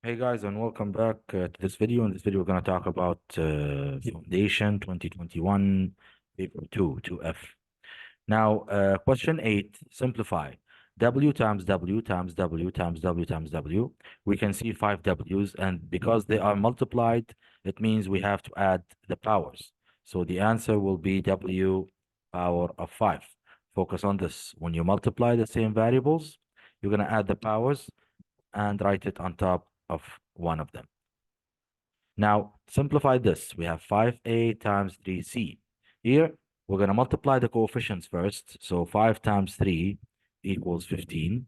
Hey guys, and welcome back to this video. In this video, we're going to talk about Foundation 2021 Paper 2, 2F. Now, question 8, simplify. W times W times W times W times W. We can see 5 W's, and because they are multiplied, it means we have to add the powers. So the answer will be W power of 5. Focus on this. When you multiply the same variables, you're going to add the powers and write it on top of one of them. Now, simplify this. We have 5a times 3c. Here, we're going to multiply the coefficients first. So 5 times 3 equals 15.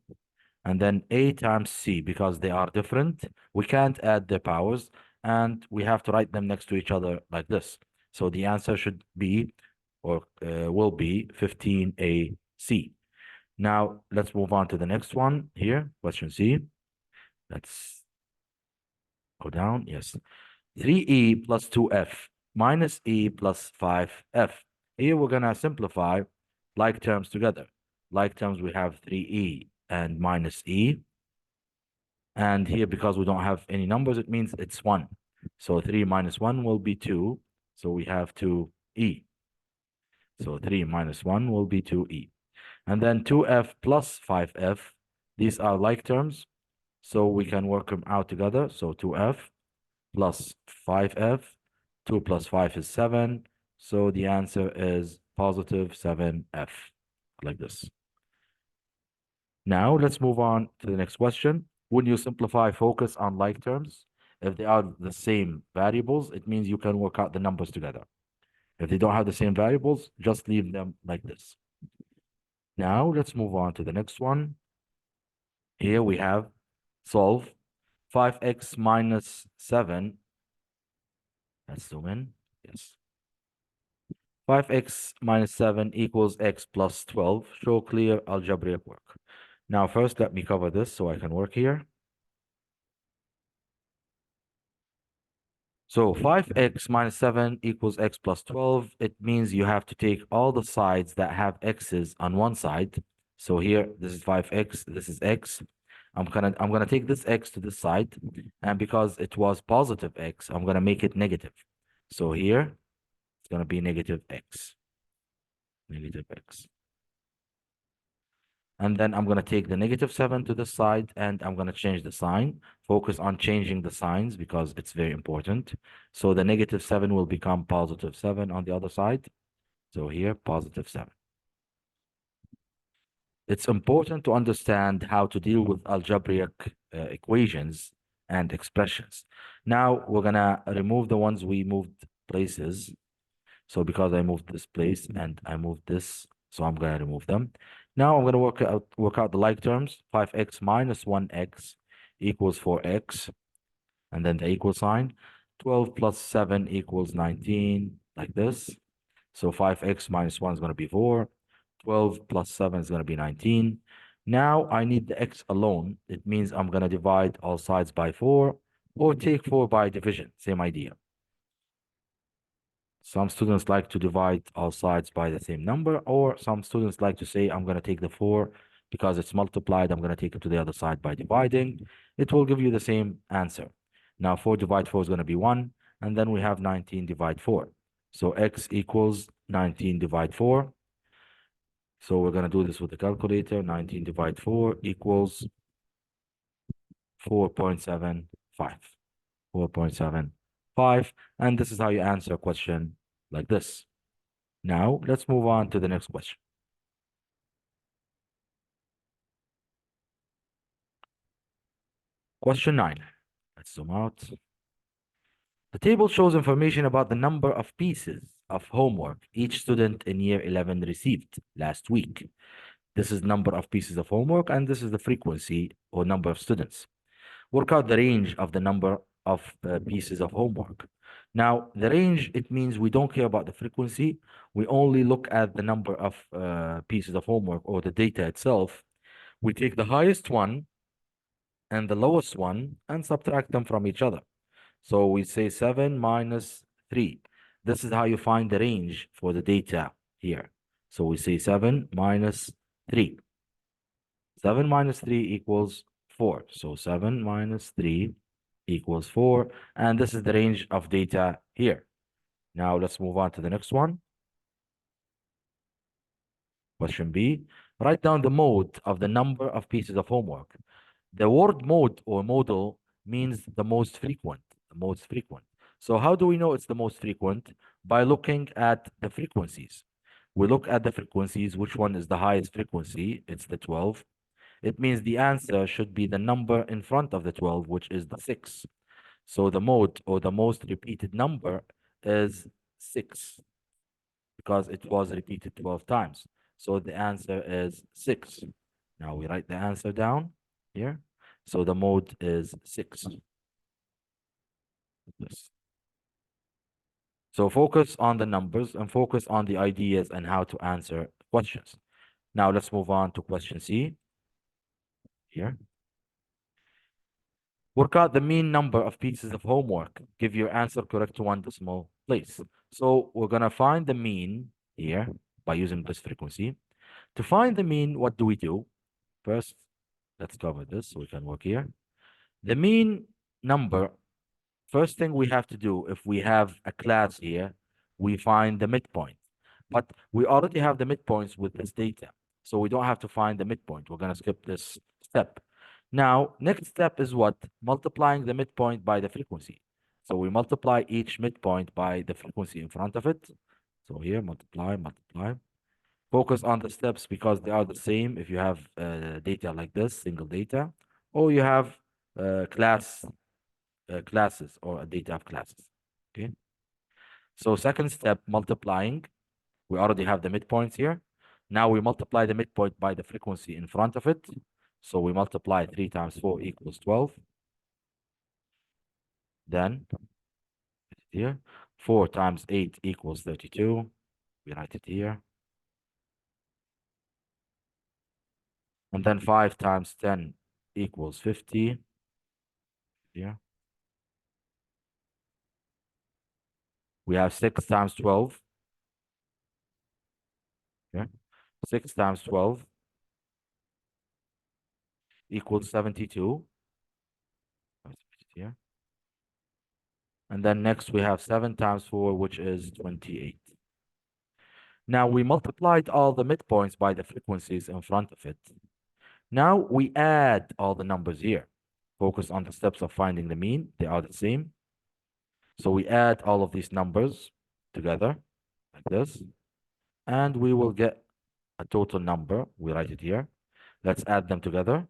And then a times c, because they are different, we can't add their powers, and we have to write them next to each other like this. So the answer should be, or will be, 15ac. Now, let's move on to the next one here, question C. Let's go down. Yes. 3e plus 2f minus e plus 5f. Here we're going to simplify like terms together. Like terms, we have 3e and minus e. And here, because we don't have any numbers, it means it's 1. So 3 minus 1 will be 2. So we have 2e. So 3 minus 1 will be 2e. And then 2f plus 5f. These are like terms. So we can work them out together. So 2f plus 5f. 2 plus 5 is 7. So the answer is positive 7f, like this. Now let's move on to the next question. When you simplify, focus on like terms. If they are the same variables, it means you can work out the numbers together. If they don't have the same variables, just leave them like this. Now let's move on to the next one. Here we have solve 5x minus 7. Let's zoom in. Yes. 5x minus 7 equals x plus 12. Show clear algebraic work. Now, first, let me cover this so I can work here. So 5x minus 7 equals x plus 12. It means you have to take all the sides that have x's on one side. So here, this is 5x, this is x. I'm gonna take this x to this side, and because it was positive x, I'm gonna make it negative. So here, it's gonna be negative x. Negative x. And then I'm going to take the negative 7 to the side, and I'm going to change the sign. Focus on changing the signs because it's very important. So the negative 7 will become positive 7 on the other side. So here, positive 7. It's important to understand how to deal with algebraic equations and expressions. Now, we're going to remove the ones we moved places. So because I moved this place and I moved this, so I'm going to remove them. Now I'm going to work out the like terms. 5x minus 1x equals 4x, and then the equal sign. 12 plus 7 equals 19, like this. So 5x minus 1 is going to be 4. 12 plus 7 is going to be 19. Now I need the x alone. It means I'm going to divide all sides by 4, or take 4 by division. Same idea. Some students like to divide all sides by the same number, or some students like to say, I'm going to take the 4 because it's multiplied. I'm going to take it to the other side by dividing. It will give you the same answer. Now, 4 divide 4 is going to be 1, and then we have 19 divide 4. So x equals 19 divide 4. So we're going to do this with the calculator. 19 divide 4 equals 4.75. 4.75. And this is how you answer a question like this. Now, let's move on to the next question. Question 9. Let's zoom out. The table shows information about the number of pieces of homework each student in year 11 received last week. This is number of pieces of homework, and this is the frequency or number of students. Work out the range of the number of pieces of homework. Now, the range, it means we don't care about the frequency. We only look at the number of pieces of homework or the data itself. We take the highest one and the lowest one and subtract them from each other. So we say 7 minus 3. This is how you find the range for the data here. So we say 7 minus 3. 7 minus 3 equals 4. So 7 minus 3 equals 4. And this is the range of data here. Now let's move on to the next one. Question B. Write down the mode of the number of pieces of homework. The word mode or modal means the most frequent, the most frequent. So how do we know it's the most frequent? By looking at the frequencies. We look at the frequencies, which one is the highest frequency? It's the 12. It means the answer should be the number in front of the 12, which is the 6. So the mode or the most repeated number is 6 because it was repeated 12 times. So the answer is 6. Now we write the answer down here. So the mode is 6. Yes. So focus on the numbers and focus on the ideas and how to answer questions. Now let's move on to question C here. Work out the mean number of pieces of homework. Give your answer correct to one decimal place. So we're going to find the mean here by using this frequency. To find the mean, what do we do? First, let's cover this so we can work here. The mean number, first thing we have to do, if we have a class here, we find the midpoint. But we already have the midpoints with this data. So we don't have to find the midpoint. We're going to skip this step. Now, next step is what? Multiplying the midpoint by the frequency. So we multiply each midpoint by the frequency in front of it. So here, multiply, multiply. Focus on the steps because they are the same if you have data like this, single data, or you have classes or a data of classes. Okay. So second step, multiplying. We already have the midpoints here. Now we multiply the midpoint by the frequency in front of it. So we multiply 3 times 4 equals 12. Then here, 4 times 8 equals 32. We write it here. And then 5 times 10 equals 50. Here. We have 6 times 12. Okay. 6 times 12 equals 72. Here. And then next we have 7 times 4, which is 28. Now we multiplied all the midpoints by the frequencies in front of it. Now we add all the numbers here. Focus on the steps of finding the mean. They are the same. So we add all of these numbers together like this. And we will get a total number. We write it here. Let's add them together.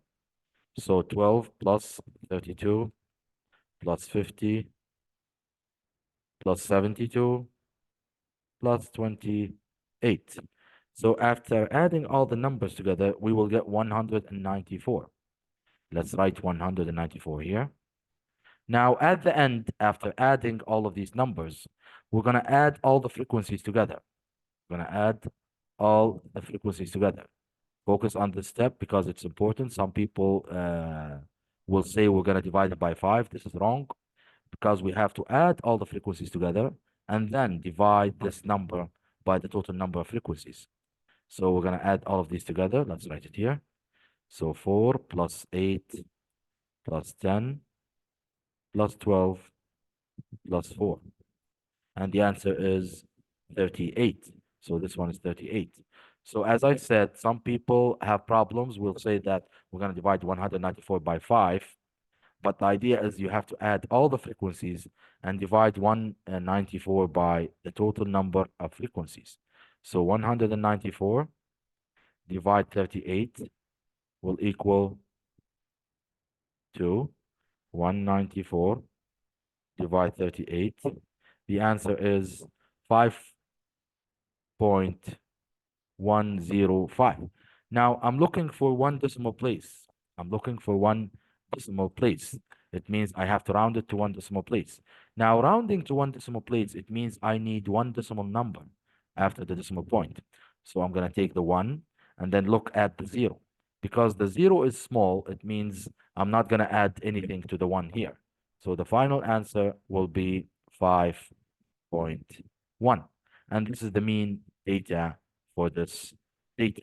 So 12 plus 32 plus 50 plus 72 plus 28. So after adding all the numbers together, we will get 194. Let's write 194 here. Now, at the end, after adding all of these numbers, we're going to add all the frequencies together. We're going to add all the frequencies together. Focus on this step because it's important. Some people will say we're going to divide it by 5. This is wrong because we have to add all the frequencies together and then divide this number by the total number of frequencies. So we're going to add all of these together. Let's write it here. So 4 plus 8 plus 10 plus 12 plus 4. And the answer is 38. So this one is 38. So as I said, some people have problems. We'll say that we're going to divide 194 by 5. But the idea is you have to add all the frequencies and divide 194 by the total number of frequencies. So 194 divide 38 will equal to 194 divide 38. The answer is 5.105. Now I'm looking for one decimal place. I'm looking for one decimal place. It means I have to round it to one decimal place. Now rounding to one decimal place, it means I need one decimal number after the decimal point. So I'm going to take the 1 and then look at the 0. Because the 0 is small, it means I'm not going to add anything to the 1 here. So the final answer will be 5.1. And this is the mean data for this data.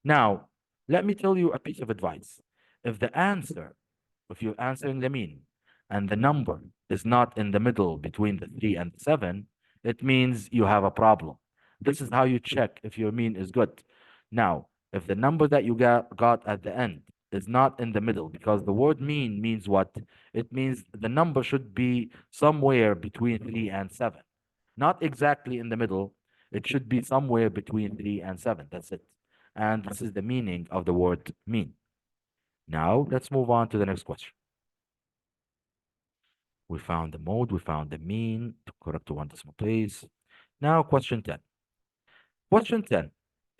Now, let me tell you a piece of advice. If you're answering the mean, and the number is not in the middle between the 3 and the 7, it means you have a problem. This is how you check if your mean is good. Now, if the number that you got at the end is not in the middle, because the word mean means what? It means the number should be somewhere between 3 and 7. Not exactly in the middle. It should be somewhere between 3 and 7. That's it. And this is the meaning of the word mean. Now, let's move on to the next question. We found the mode, we found the mean, to correct to one decimal place. Now, question 10. Question 10.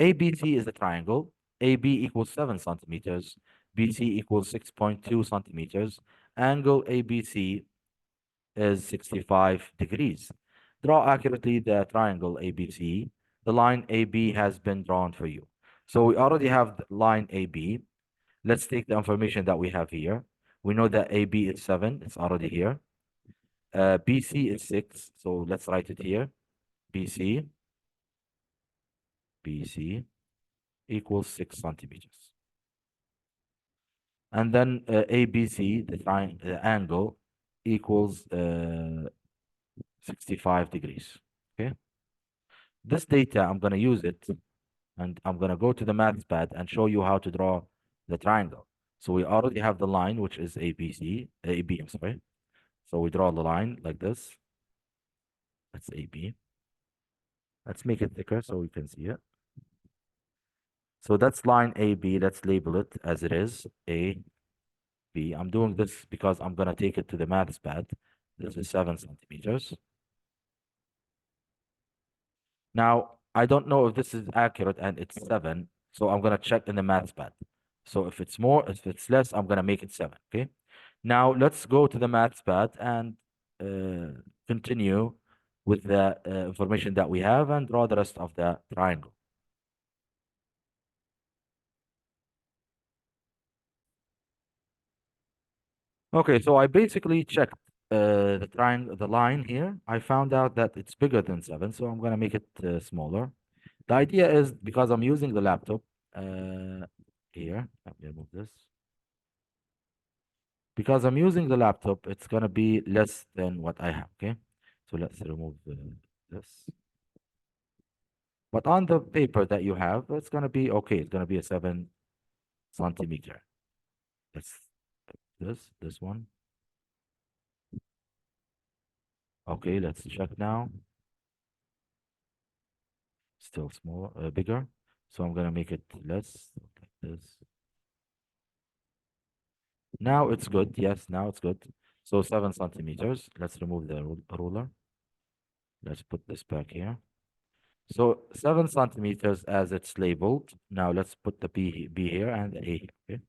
ABC is a triangle. AB equals 7 centimeters. BC equals 6.2 centimeters. Angle ABC is 65 degrees. Draw accurately the triangle ABC. The line AB has been drawn for you. So we already have the line AB. Let's take the information that we have here. We know that AB is 7. It's already here. BC is 6. So let's write it here. BC equals 6 centimeters. And then ABC, the angle, equals 65 degrees. Okay. This data, I'm going to use it, and I'm going to go to the maths pad and show you how to draw the triangle. So we already have the line, which is AB, I'm sorry. So we draw the line like this. That's AB. Let's make it thicker so we can see it. So that's line AB. Let's label it as it is, A, B. I'm doing this because I'm going to take it to the maths pad. This is 7 centimeters. Now, I don't know if this is accurate and it's 7, so I'm going to check in the maths pad. So if it's more, if it's less, I'm going to make it 7, okay? Now, let's go to the maths pad and continue with the information that we have and draw the rest of the triangle. Okay, so I basically checked the line here. I found out that it's bigger than 7, so I'm going to make it smaller. The idea is because I'm using the laptop here, let me remove this. Because I'm using the laptop, it's going to be less than what I have, okay? So let's remove this. But on the paper that you have, it's going to be okay. It's going to be a 7 centimeter. Let's this one. Okay, let's check now. Still small, bigger. So I'm going to make it less, like this. Now it's good. Yes, now it's good. So 7 centimeters. Let's remove the ruler. Let's put this back here. So 7 centimeters as it's labeled. Now let's put the B here and the A here. Okay.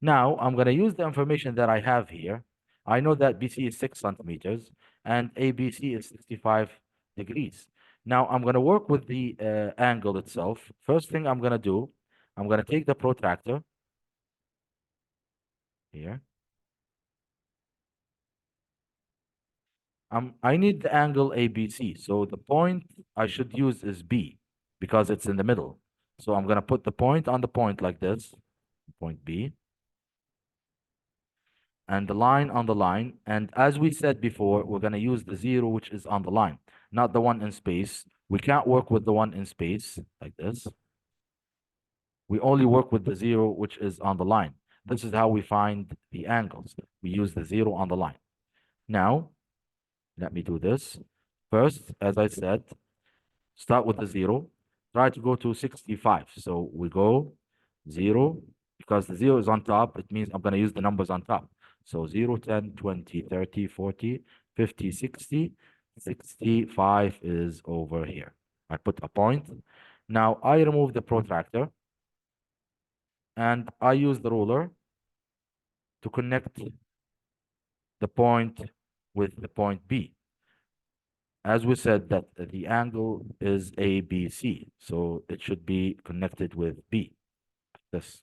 Now I'm going to use the information that I have here. I know that BC is 6 centimeters and ABC is 65 degrees. Now I'm going to work with the angle itself. First thing I'm going to do, I'm going to take the protractor here. I need the angle ABC. So the point I should use is B because it's in the middle. So I'm going to put the point on the point like this, point B, and the line on the line. And as we said before, we're going to use the 0, which is on the line, not the one in space. We can't work with the one in space like this. We only work with the 0, which is on the line. This is how we find the angles. We use the 0 on the line. Now, let me do this. First, as I said, start with the 0. Try to go to 65. So we go 0. Because the 0 is on top, it means I'm going to use the numbers on top. So 0, 10, 20, 30, 40, 50, 60, 65 is over here. I put a point. Now I remove the protractor and I use the ruler to connect the point with the point B. As we said that the angle is ABC, so it should be connected with B. This.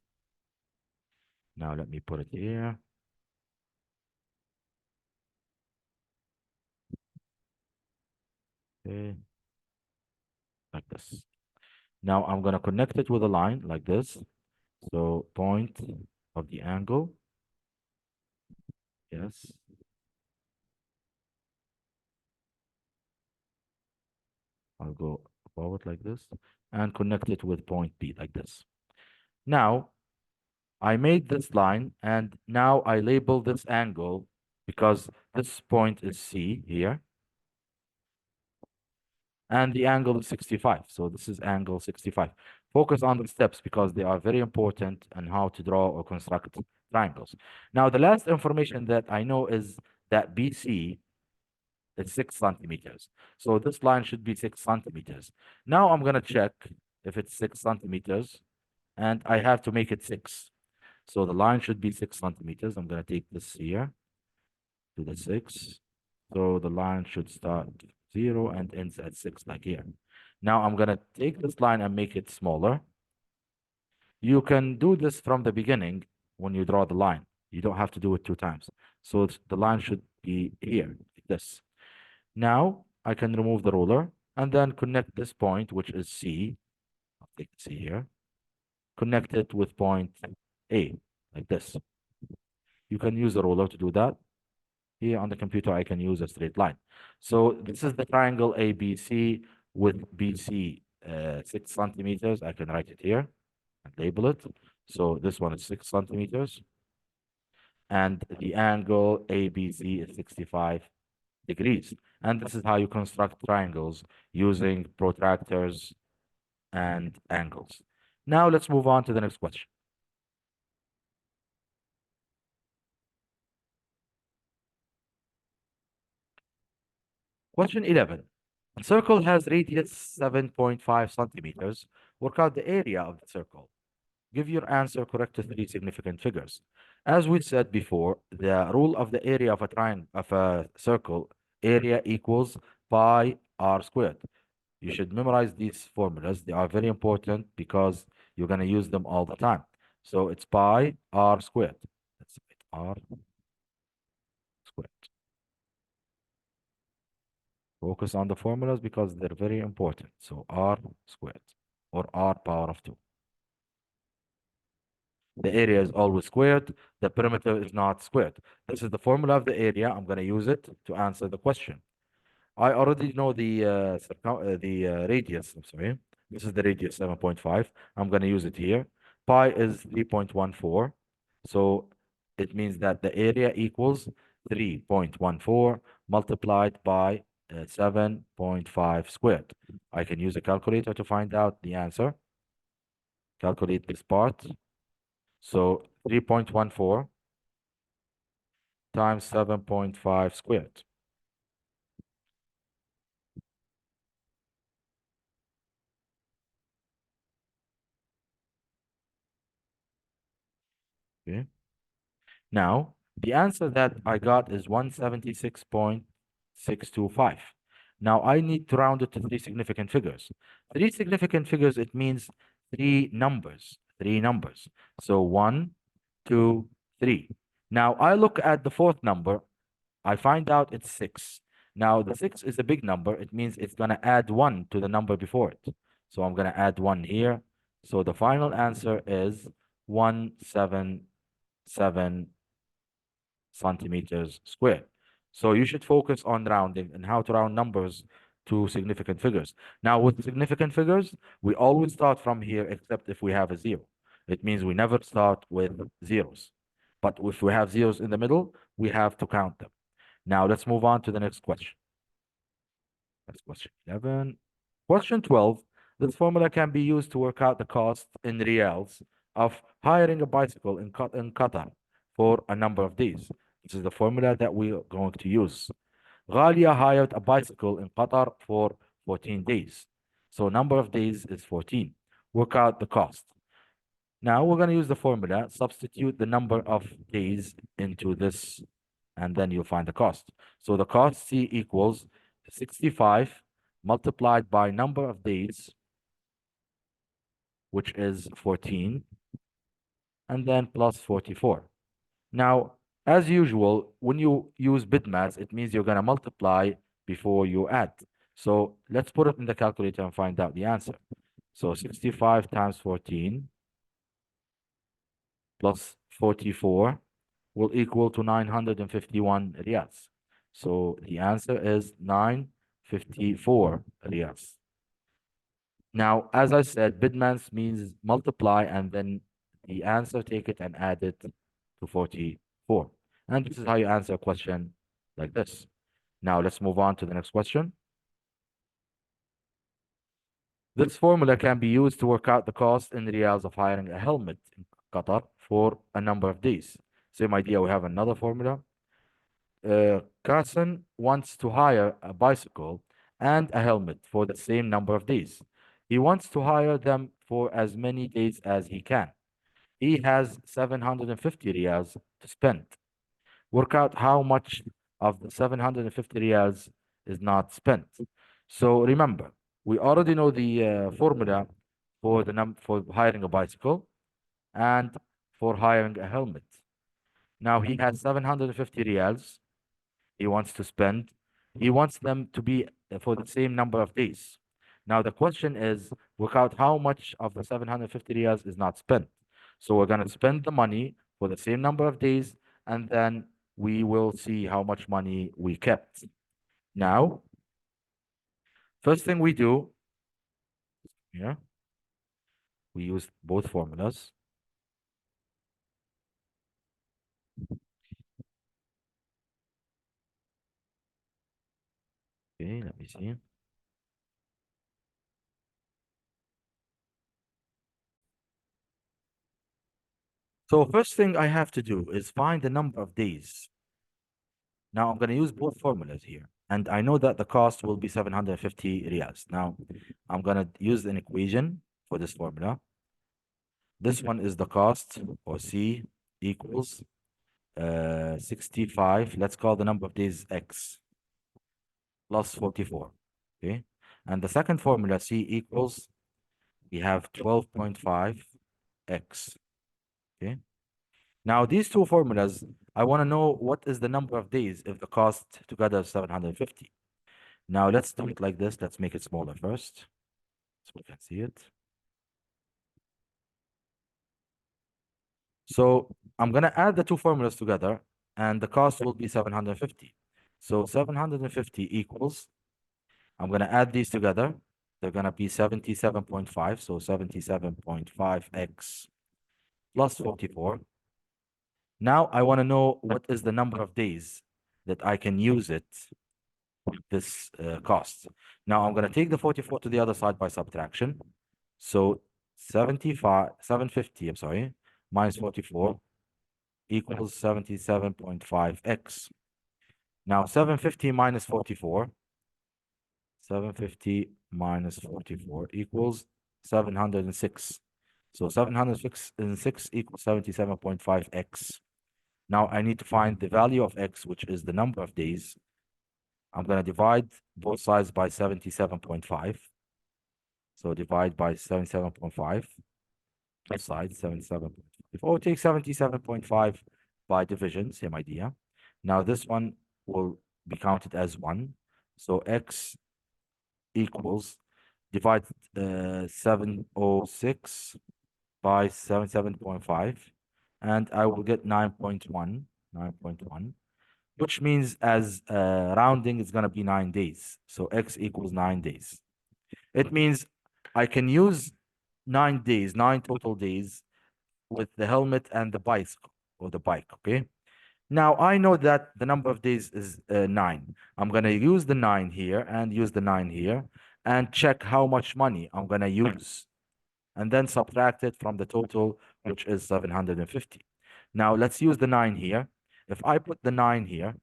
Now let me put it here. Okay. Like this. Now I'm going to connect it with a line like this. So point of the angle Yes. I'll go forward like this and connect it with point B like this. Now, I made this line and now I label this angle because this point is C here and the angle is 65. So this is angle 65. Focus on the steps because they are very important and how to draw or construct triangles. Now, the last information that I know is that BC is 6 centimeters. So this line should be 6 centimeters. Now I'm going to check if it's 6 centimeters and I have to make it 6. So the line should be 6 centimeters. I'm going to take this here to the 6. So the line should start 0 and ends at 6 like here. Now I'm going to take this line and make it smaller. You can do this from the beginning when you draw the line. You don't have to do it 2 times. So the line should be here, like this. Now I can remove the ruler and then connect this point, which is C. I'll take C here. Connect it with point A, like this. You can use a ruler to do that. Here on the computer, I can use a straight line. So this is the triangle ABC with BC 6 centimeters. I can write it here and label it. So this one is 6 centimeters. And the angle ABC is 65 degrees. And this is how you construct triangles using protractors and angles. Now let's move on to the next question. Question 11. A circle has radius 7.5 centimeters. Work out the area of the circle. Give your answer correct to 3 significant figures. As we said before, the rule of the area of a triangle of a circle, area equals pi r squared. You should memorize these formulas. They are very important because you're going to use them all the time. So it's pi r squared. That's it, r squared. Focus on the formulas because they're very important. So r squared or r power of 2. The area is always squared. The perimeter is not squared. This is the formula of the area. I'm going to use it to answer the question. I already know the radius. I'm sorry. This is the radius 7.5. I'm going to use it here. Pi is 3.14. So it means that the area equals 3.14 multiplied by 7.5 squared. I can use a calculator to find out the answer. Calculate this part. So 3.14 times 7.5 squared. Okay. Now, the answer that I got is 176.625. Now, I need to round it to 3 significant figures. 3 significant figures, it means 3 numbers, 3 numbers. So 1, 2, 3. Now, I look at the fourth number. I find out it's 6. Now, the 6 is a big number. It means it's going to add 1 to the number before it. So I'm going to add 1 here. So the final answer is 177 centimeters squared. So you should focus on rounding and how to round numbers to significant figures. Now, with significant figures, we always start from here except if we have a 0. It means we never start with zeros. But if we have zeros in the middle, we have to count them. Now, let's move on to the next question. That's question 11. Question 12. This formula can be used to work out the cost in reals of hiring a bicycle in Qatar for a number of days. This is the formula that we are going to use. Ghalia hired a bicycle in Qatar for 14 days. So number of days is 14. Work out the cost. Now we're going to use the formula, substitute the number of days into this, and then you'll find the cost. So the cost C equals 65 multiplied by number of days, which is 14, and then plus 44. Now, as usual, when you use BidMath, it means you're going to multiply before you add. So let's put it in the calculator and find out the answer. So 65 times 14 plus 44 will equal to 951 riyals. So the answer is 954 riyals. Now, as I said, Bidmans means multiply and then the answer, take it and add it to 44. And this is how you answer a question like this. Now, let's move on to the next question. This formula can be used to work out the cost in riyals of hiring a helmet in Qatar for a number of days. Same idea, we have another formula. Carson wants to hire a bicycle and a helmet for the same number of days. He wants to hire them for as many days as he can. He has 750 riyals to spend. Work out how much of the 750 riyals is not spent. So remember, we already know the formula for for hiring a bicycle and for hiring a helmet. Now he has 750 riyals he wants to spend. He wants them to be for the same number of days. Now the question is, work out how much of the 750 riyals is not spent. So we're going to spend the money for the same number of days, and then we will see how much money we kept. Now, first thing we do, yeah, we use both formulas. Okay, let me see. So first thing I have to do is find the number of days. Now I'm going to use both formulas here. And I know that the cost will be 750 riyals. Now I'm going to use an equation for this formula. This one is the cost, or C equals 65. Let's call the number of days X plus 44. Okay. And the second formula, C equals, we have 12.5 X. Okay. Now, these two formulas, I want to know what is the number of days if the cost together is 750. Now, let's do it like this. Let's make it smaller first so we can see it. So I'm going to add the two formulas together, and the cost will be 750. So 750 equals, I'm going to add these together. They're going to be 77.5. So 77.5x plus 44. Now I want to know what is the number of days that I can use it with this cost. Now I'm going to take the 44 to the other side by subtraction. So 750, I'm sorry, minus 44 equals 77.5x. Now 750 minus 44, 750 minus 44 equals 706. So 706 equals 77.5x. Now I need to find the value of x, which is the number of days. I'm going to divide both sides by 77.5. So divide by 77.5. Both sides, 77.5. Or take 77.5 by division, same idea. Now this one will be counted as 1. So x equals, divide 706 by 77.5. And I will get 9.1, 9.1, which means as rounding, it's going to be 9 days. So x equals 9 days. It means I can use 9 days, 9 total days with the helmet and the bicycle or the bike, okay? Now I know that the number of days is 9. I'm going to use the 9 here and use the 9 here and check how much money I'm going to use and then subtract it from the total, which is 750. Now let's use the 9 here. If I put the 9 here,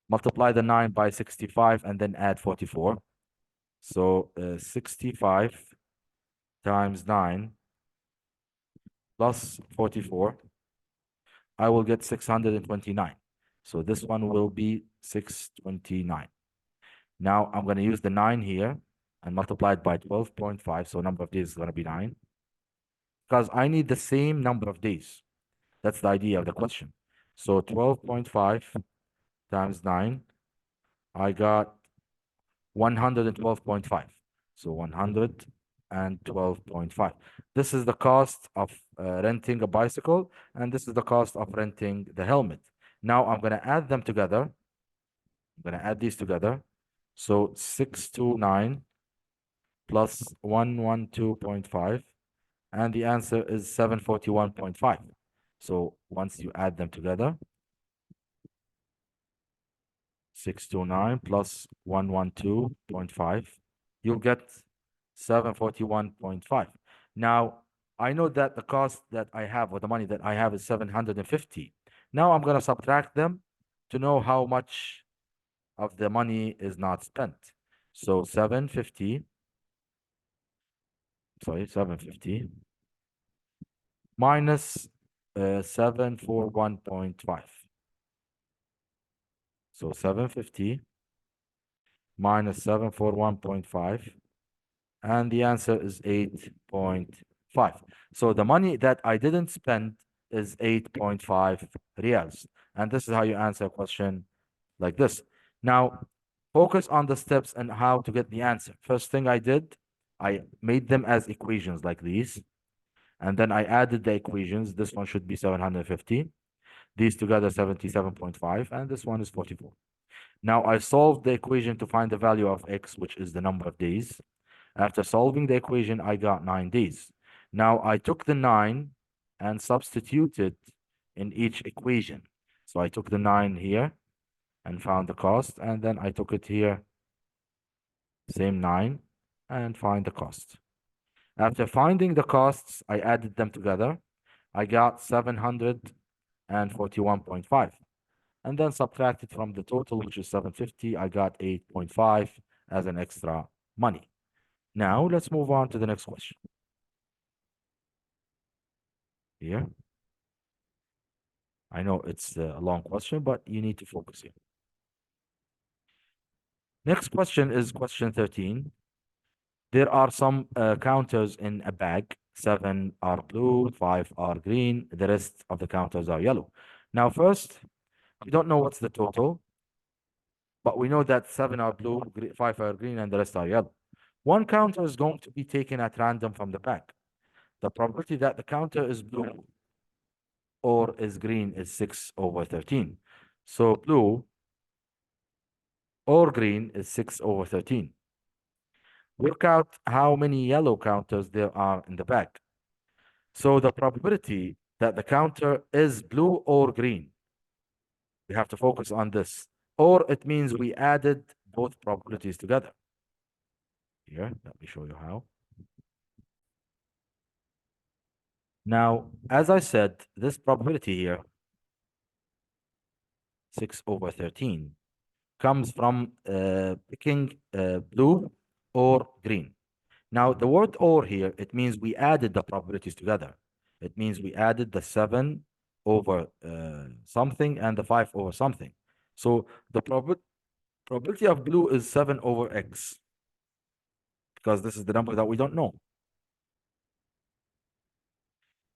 multiply the 9 by 65 and then add 44. So 65 times 9 plus 44, I will get 629. So this one will be 629. Now I'm going to use the 9 here and multiply it by 12.5. So number of days is going to be 9. Because I need the same number of days. That's the idea of the question. So 12.5 times 9, I got 112.5. So 112.5 and 12.5. This is the cost of renting a bicycle, and this is the cost of renting the helmet. Now I'm going to add them together. I'm going to add these together. So 629 plus 112.5, and the answer is 741.5. So once you add them together, 629 plus 112.5, you'll get 741.5. Now, I know that the cost that I have, or the money that I have, is 750. Now I'm going to subtract them to know how much of the money is not spent. So 750 minus 741.5. So 750 minus 741.5, and the answer is 8.5. So the money that I didn't spend is 8.5 reals. And this is how you answer a question like this. Now, focus on the steps and how to get the answer. First thing I did, I made them as equations like these. And then I added the equations. This one should be 750. These together, 77.5. And this one is 44. Now I solved the equation to find the value of x, which is the number of days. After solving the equation, I got 9 days. Now I took the 9 and substituted in each equation. So I took the 9 here and found the cost, and then I took it here, same 9, and find the cost. After finding the costs, I added them together. I got 741.5, and then subtracted from the total, which is 750. I got 8.5 as an extra money. Now let's move on to the next question. Here, I know it's a long question, but you need to focus here. Next question is question 13. There are some counters in a bag. 7 are blue, 5 are green. The rest of the counters are yellow. Now, first, we don't know what's the total, but we know that 7 are blue, 5 are green, and the rest are yellow. One counter is going to be taken at random from the bag. The probability that the counter is blue or is green is 6/13. So blue or green is 6/13. Work out how many yellow counters there are in the bag. So the probability that the counter is blue or green, we have to focus on this. Or it means we added both probabilities together. Here, let me show you how. Now, as I said, this probability here, 6/13, comes from picking blue or green. Now, the word or here, it means we added the probabilities together. It means we added the 7 over something and the 5 over something. So the probability of blue is 7/x, because this is the number that we don't know.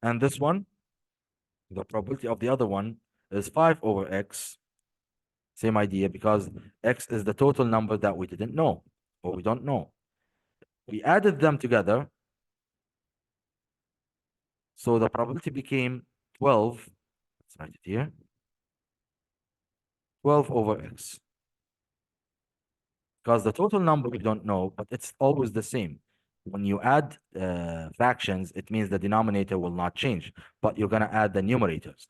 And this one, the probability of the other one is 5/x. Same idea, because x is the total number that we didn't know, or we don't know. We added them together, so the probability became 12. Let's write it here. 12/x. Because the total number we don't know, but it's always the same. When you add fractions, it means the denominator will not change, but you're going to add the numerators.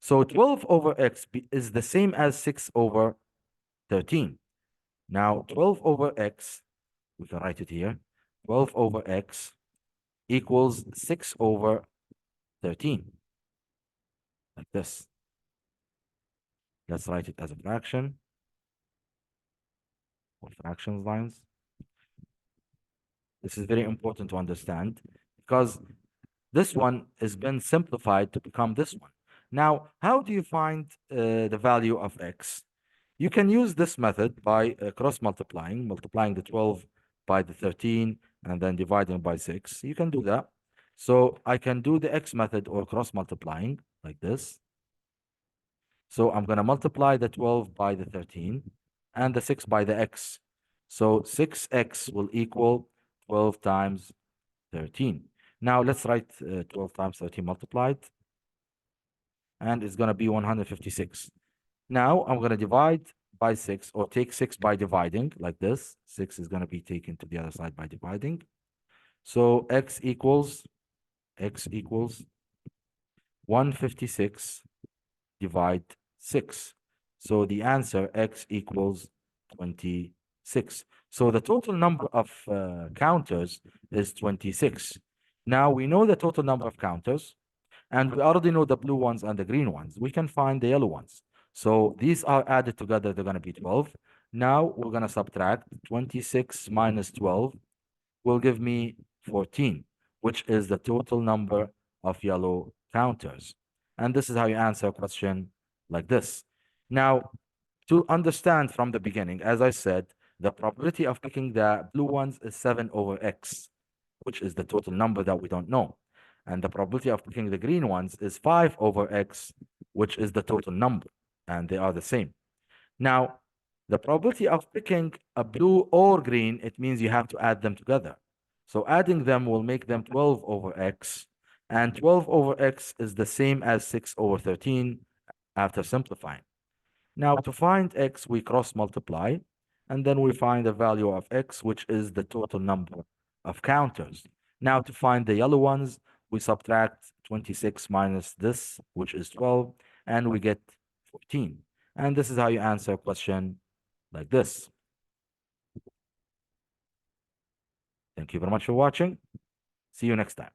So 12/x is the same as 6/13. Now, 12/x, we can write it here. 12/x equals 6/13. Like this. Let's write it as a fraction, or fractions lines. This is very important to understand, because this one has been simplified to become this one. Now, how do you find the value of x? You can use this method by multiplying the 12 by the 13, and then dividing by 6. You can do that. So I can do the x method, or cross multiplying, like this. So I'm going to multiply the 12 by the 13 and the 6 by the x. So 6x will equal 12 times 13. Now let's write 12 times 13 multiplied, and it's going to be 156. Now I'm going to divide by 6, or take 6 by dividing, like this. 6 is going to be taken to the other side by dividing. So x equals 156 divide 6. So the answer, x equals 26. So the total number of counters is 26. Now we know the total number of counters, and we already know the blue ones and the green ones. We can find the yellow ones. So these are added together, they're going to be 12. Now we're going to subtract 26 minus 12 will give me 14, which is the total number of yellow counters. And this is how you answer a question like this. Now, to understand from the beginning, as I said, the probability of picking the blue ones is 7 over x, which is the total number that we don't know. And the probability of picking the green ones is 5 over x, which is the total number. And they are the same. Now, the probability of picking a blue or green, it means you have to add them together. So adding them will make them 12 over x. And 12 over x is the same as 6 over 13 after simplifying. Now, to find x, we cross multiply, and then we find the value of x, which is the total number of counters. Now, to find the yellow ones, we subtract 26 minus this, which is 12, and we get 14. And this is how you answer a question like this. Thank you very much for watching. See you next time.